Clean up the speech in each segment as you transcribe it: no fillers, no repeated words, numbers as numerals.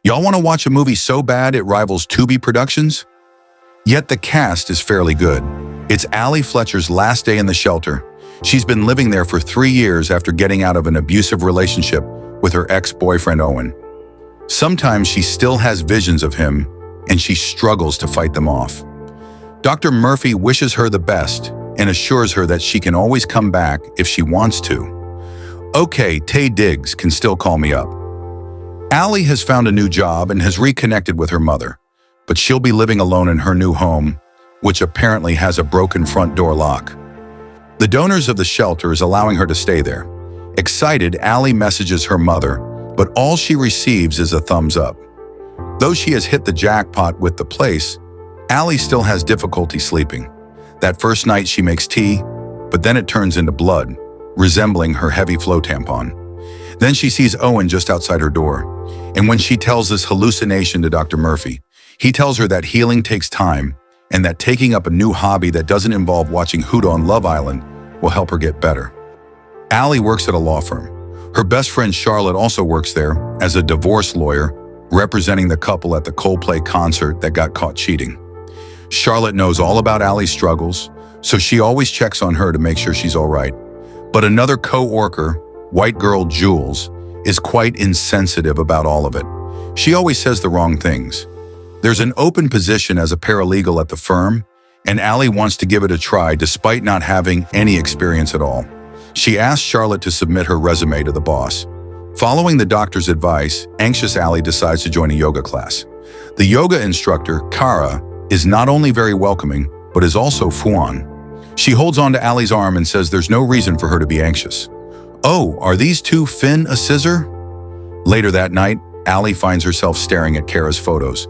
Y'all want to watch a movie so bad it rivals Tubi Productions? Yet the cast is fairly good. It's Allie Fletcher's last day in the shelter. She's been living there for 3 years after getting out of an abusive relationship with her ex-boyfriend Owen. Sometimes she still has visions of him, and she struggles to fight them off. Dr. Murphy wishes her the best and assures her that she can always come back if she wants to. Okay, Tay Diggs can still call me up. Allie has found a new job and has reconnected with her mother, but she'll be living alone in her new home, which apparently has a broken front door lock. The donors of the shelter is allowing her to stay there. Excited, Allie messages her mother, but all she receives is a thumbs up. Though she has hit the jackpot with the place, Allie still has difficulty sleeping. That first night she makes tea, but then it turns into blood, resembling her heavy flow tampon. Then she sees Owen just outside her door, and when she tells this hallucination to Dr. Murphy, he tells her that healing takes time and that taking up a new hobby that doesn't involve watching Hoot on Love Island will help her get better. Allie works at a law firm. Her best friend Charlotte also works there as a divorce lawyer, representing the couple at the Coldplay concert that got caught cheating. Charlotte knows all about Allie's struggles, so she always checks on her to make sure she's all right. But another co-worker, white girl Jules, is quite insensitive about all of it. She always says the wrong things. There's an open position as a paralegal at the firm, and Allie wants to give it a try despite not having any experience at all. She asks Charlotte to submit her resume to the boss. Following the doctor's advice, anxious Allie decides to join a yoga class. The yoga instructor, Kara, is not only very welcoming, but is also fun. She holds on to Allie's arm and says there's no reason for her to be anxious. Oh, are these two Finn a scissor? Later that night, Allie finds herself staring at Kara's photos.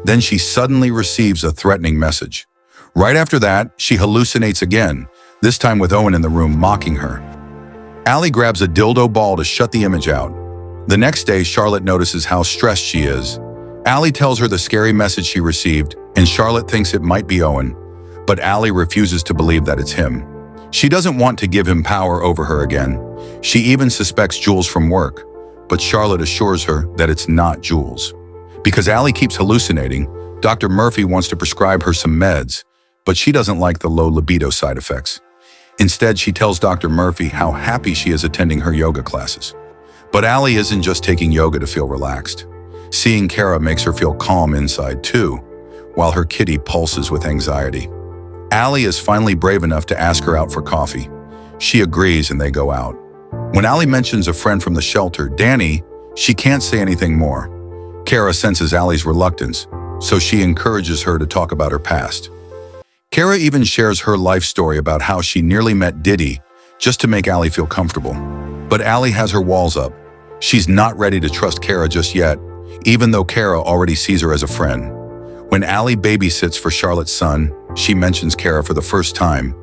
Then she suddenly receives a threatening message. Right after that, she hallucinates again, this time with Owen in the room mocking her. Allie grabs a dildo ball to shut the image out. The next day, Charlotte notices how stressed she is. Allie tells her the scary message she received, and Charlotte thinks it might be Owen, but Allie refuses to believe that it's him. She doesn't want to give him power over her again. She even suspects Jules from work, but Charlotte assures her that it's not Jules. Because Allie keeps hallucinating, Dr. Murphy wants to prescribe her some meds, but she doesn't like the low libido side effects. Instead, she tells Dr. Murphy how happy she is attending her yoga classes. But Allie isn't just taking yoga to feel relaxed. Seeing Kara makes her feel calm inside too, while her kitty pulses with anxiety. Allie is finally brave enough to ask her out for coffee. She agrees and they go out. When Allie mentions a friend from the shelter, Danny, she can't say anything more. Kara senses Allie's reluctance, so she encourages her to talk about her past. Kara even shares her life story about how she nearly met Diddy just to make Allie feel comfortable. But Allie has her walls up. She's not ready to trust Kara just yet, even though Kara already sees her as a friend. When Allie babysits for Charlotte's son, she mentions Kara for the first time,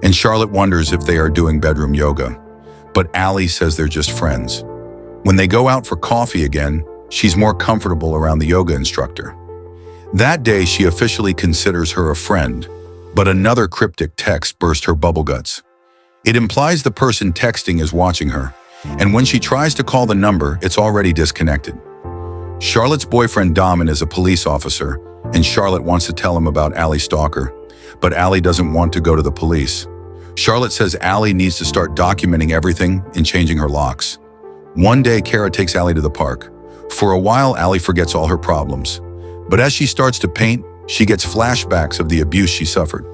and Charlotte wonders if they are doing bedroom yoga. But Allie says they're just friends. When they go out for coffee again, she's more comfortable around the yoga instructor. That day, she officially considers her a friend, but another cryptic text burst her bubble guts. It implies the person texting is watching her, and when she tries to call the number, it's already disconnected. Charlotte's boyfriend Daman is a police officer, and Charlotte wants to tell him about Allie's stalker, but Allie doesn't want to go to the police. Charlotte says Allie needs to start documenting everything and changing her locks. One day, Kara takes Allie to the park. For a while, Allie forgets all her problems, but as she starts to paint, she gets flashbacks of the abuse she suffered.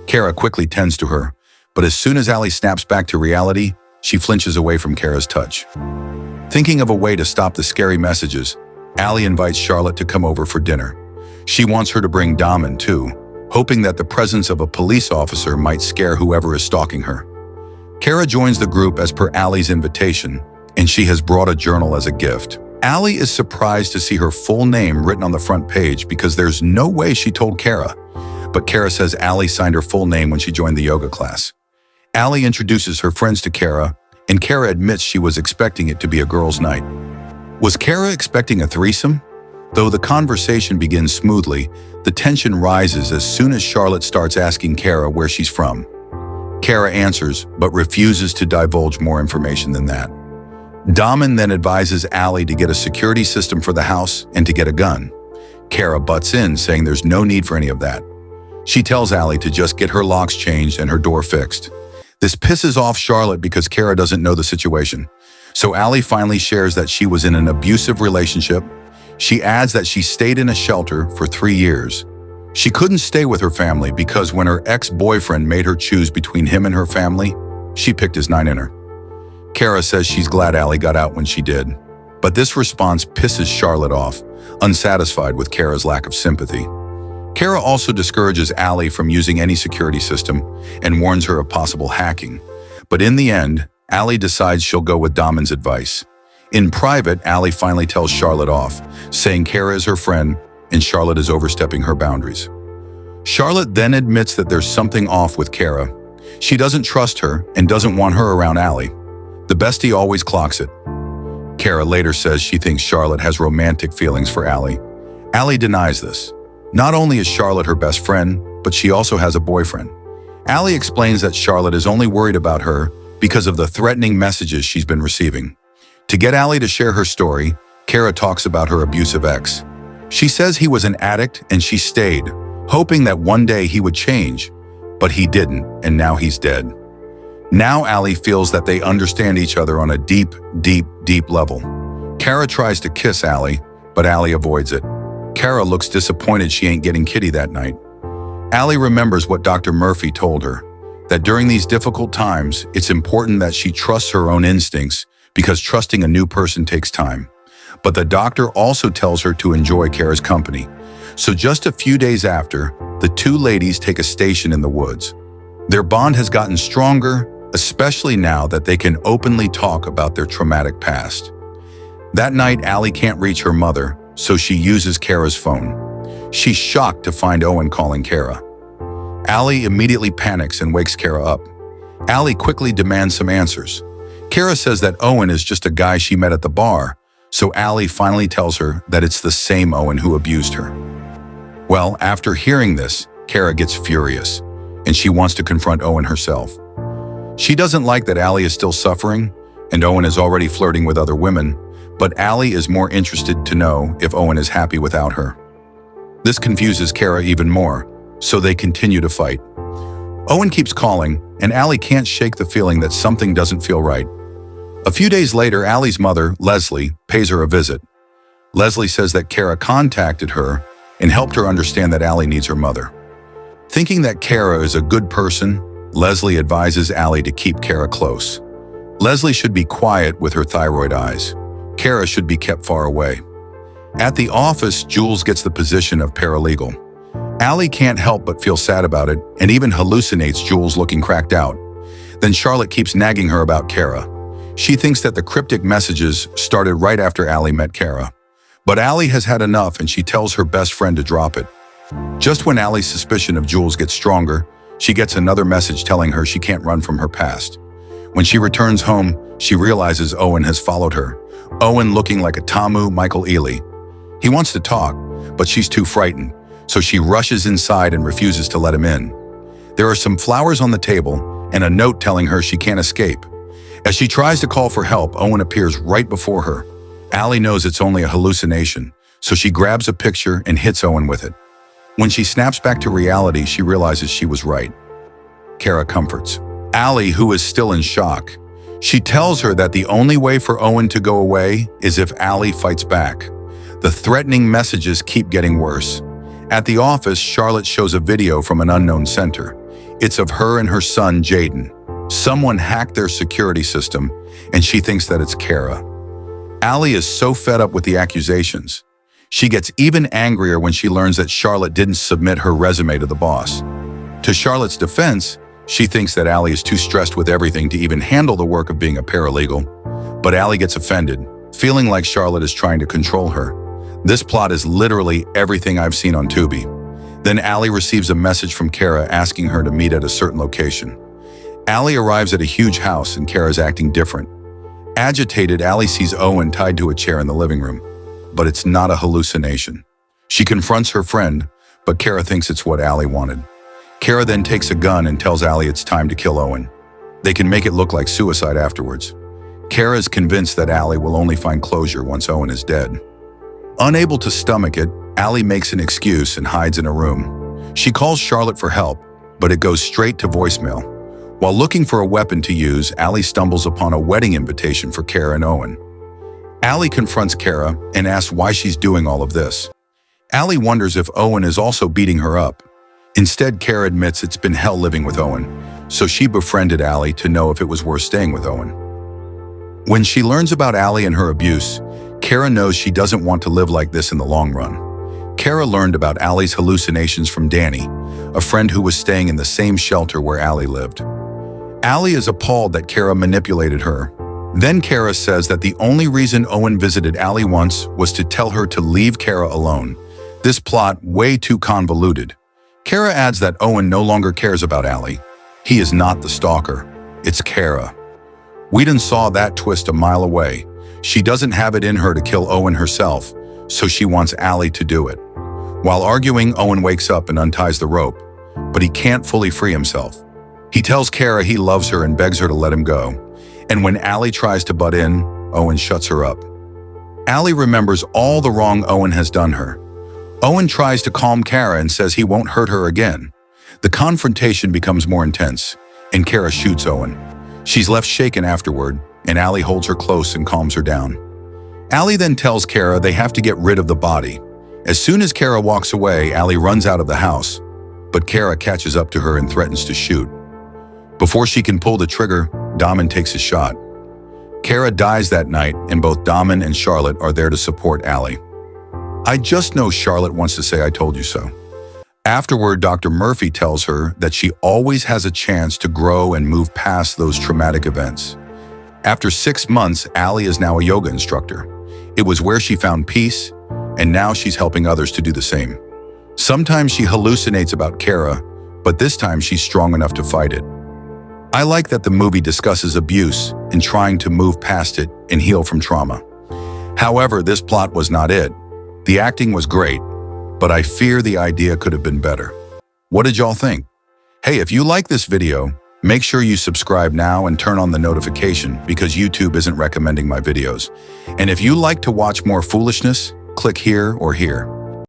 Kara quickly tends to her, but as soon as Allie snaps back to reality, she flinches away from Kara's touch. Thinking of a way to stop the scary messages, Allie invites Charlotte to come over for dinner. She wants her to bring Daman too, hoping that the presence of a police officer might scare whoever is stalking her. Kara joins the group as per Allie's invitation, and she has brought a journal as a gift. Allie is surprised to see her full name written on the front page because there's no way she told Kara. But Kara says Allie signed her full name when she joined the yoga class. Allie introduces her friends to Kara, and Kara admits she was expecting it to be a girls' night. Was Kara expecting a threesome? Though the conversation begins smoothly, the tension rises as soon as Charlotte starts asking Kara where she's from. Kara answers, but refuses to divulge more information than that. Dahman then advises Allie to get a security system for the house and to get a gun. Kara butts in, saying there's no need for any of that. She tells Allie to just get her locks changed and her door fixed. This pisses off Charlotte because Kara doesn't know the situation. So Allie finally shares that she was in an abusive relationship. She adds that she stayed in a shelter for 3 years. She couldn't stay with her family because when her ex-boyfriend made her choose between him and her family, she picked his 9-inner. Kara says she's glad Allie got out when she did. But this response pisses Charlotte off, unsatisfied with Kara's lack of sympathy. Kara also discourages Allie from using any security system and warns her of possible hacking. But in the end, Allie decides she'll go with Dahman's advice. In private, Allie finally tells Charlotte off, saying Kara is her friend and Charlotte is overstepping her boundaries. Charlotte then admits that there's something off with Kara. She doesn't trust her and doesn't want her around Allie. The bestie always clocks it. Kara later says she thinks Charlotte has romantic feelings for Allie. Allie denies this. Not only is Charlotte her best friend, but she also has a boyfriend. Allie explains that Charlotte is only worried about her because of the threatening messages she's been receiving. To get Allie to share her story, Kara talks about her abusive ex. She says he was an addict and she stayed, hoping that one day he would change, but he didn't, and now he's dead. Now Allie feels that they understand each other on a deep, deep, deep level. Kara tries to kiss Allie, but Allie avoids it. Kara looks disappointed she ain't getting Kitty that night. Allie remembers what Dr. Murphy told her, that during these difficult times, it's important that she trusts her own instincts because trusting a new person takes time. But the doctor also tells her to enjoy Kara's company. So just a few days after, the two ladies take a station in the woods. Their bond has gotten stronger, especially now that they can openly talk about their traumatic past. That night, Allie can't reach her mother, so she uses Kara's phone. She's shocked to find Owen calling Kara. Allie immediately panics and wakes Kara up. Allie quickly demands some answers. Kara says that Owen is just a guy she met at the bar, so Allie finally tells her that it's the same Owen who abused her. Well, after hearing this, Kara gets furious, and she wants to confront Owen herself. She doesn't like that Allie is still suffering, and Owen is already flirting with other women, but Allie is more interested to know if Owen is happy without her. This confuses Kara even more, so they continue to fight. Owen keeps calling, and Allie can't shake the feeling that something doesn't feel right. A few days later, Allie's mother, Leslie, pays her a visit. Leslie says that Kara contacted her and helped her understand that Allie needs her mother. Thinking that Kara is a good person, Leslie advises Allie to keep Kara close. Leslie should be quiet with her thyroid eyes. Kara should be kept far away. At the office, Jules gets the position of paralegal. Allie can't help but feel sad about it and even hallucinates Jules looking cracked out. Then Charlotte keeps nagging her about Kara. She thinks that the cryptic messages started right after Allie met Kara. But Allie has had enough and she tells her best friend to drop it. Just when Allie's suspicion of Jules gets stronger, she gets another message telling her she can't run from her past. When she returns home, she realizes Owen has followed her. Owen looking like a Tamu Michael Ealy. He wants to talk, but she's too frightened, so she rushes inside and refuses to let him in. There are some flowers on the table and a note telling her she can't escape. As she tries to call for help, Owen appears right before her. Allie knows it's only a hallucination, so she grabs a picture and hits Owen with it. When she snaps back to reality, she realizes she was right. Kara comforts Allie, who is still in shock. She tells her that the only way for Owen to go away is if Allie fights back. The threatening messages keep getting worse. At the office, Charlotte shows a video from an unknown center. It's of her and her son, Jaden. Someone hacked their security system, and she thinks that it's Kara. Allie is so fed up with the accusations. She gets even angrier when she learns that Charlotte didn't submit her resume to the boss. To Charlotte's defense, she thinks that Allie is too stressed with everything to even handle the work of being a paralegal. But Allie gets offended, feeling like Charlotte is trying to control her. This plot is literally everything I've seen on Tubi. Then Allie receives a message from Kara asking her to meet at a certain location. Allie arrives at a huge house and Kara's acting different. Agitated, Allie sees Owen tied to a chair in the living room. But it's not a hallucination. She confronts her friend, but Kara thinks it's what Allie wanted. Kara then takes a gun and tells Allie it's time to kill Owen. They can make it look like suicide afterwards. Kara is convinced that Allie will only find closure once Owen is dead. Unable to stomach it, Allie makes an excuse and hides in a room. She calls Charlotte for help, but it goes straight to voicemail. While looking for a weapon to use, Allie stumbles upon a wedding invitation for Kara and Owen. Allie confronts Kara and asks why she's doing all of this. Allie wonders if Owen is also beating her up. Instead, Kara admits it's been hell living with Owen, so she befriended Allie to know if it was worth staying with Owen. When she learns about Allie and her abuse, Kara knows she doesn't want to live like this in the long run. Kara learned about Allie's hallucinations from Danny, a friend who was staying in the same shelter where Allie lived. Allie is appalled that Kara manipulated her. Then Kara says that the only reason Owen visited Allie once was to tell her to leave Kara alone. This plot way too convoluted. Kara adds that Owen no longer cares about Allie. He is not the stalker. It's Kara. Whedon saw that twist a mile away. She doesn't have it in her to kill Owen herself, so she wants Allie to do it. While arguing, Owen wakes up and unties the rope, but he can't fully free himself. He tells Kara he loves her and begs her to let him go. And when Allie tries to butt in, Owen shuts her up. Allie remembers all the wrong Owen has done her. Owen tries to calm Kara and says he won't hurt her again. The confrontation becomes more intense, and Kara shoots Owen. She's left shaken afterward, and Allie holds her close and calms her down. Allie then tells Kara they have to get rid of the body. As soon as Kara walks away, Allie runs out of the house, but Kara catches up to her and threatens to shoot. Before she can pull the trigger, Damon takes a shot. Kara dies that night, and both Damon and Charlotte are there to support Allie. I just know Charlotte wants to say I told you so. Afterward, Dr. Murphy tells her that she always has a chance to grow and move past those traumatic events. After 6 months, Allie is now a yoga instructor. It was where she found peace, and now she's helping others to do the same. Sometimes she hallucinates about Kara, but this time she's strong enough to fight it. I like that the movie discusses abuse and trying to move past it and heal from trauma. However, this plot was not it. The acting was great, but I fear the idea could have been better. What did y'all think? Hey, if you like this video, make sure you subscribe now and turn on the notification because YouTube isn't recommending my videos. And if you like to watch more foolishness, click here or here.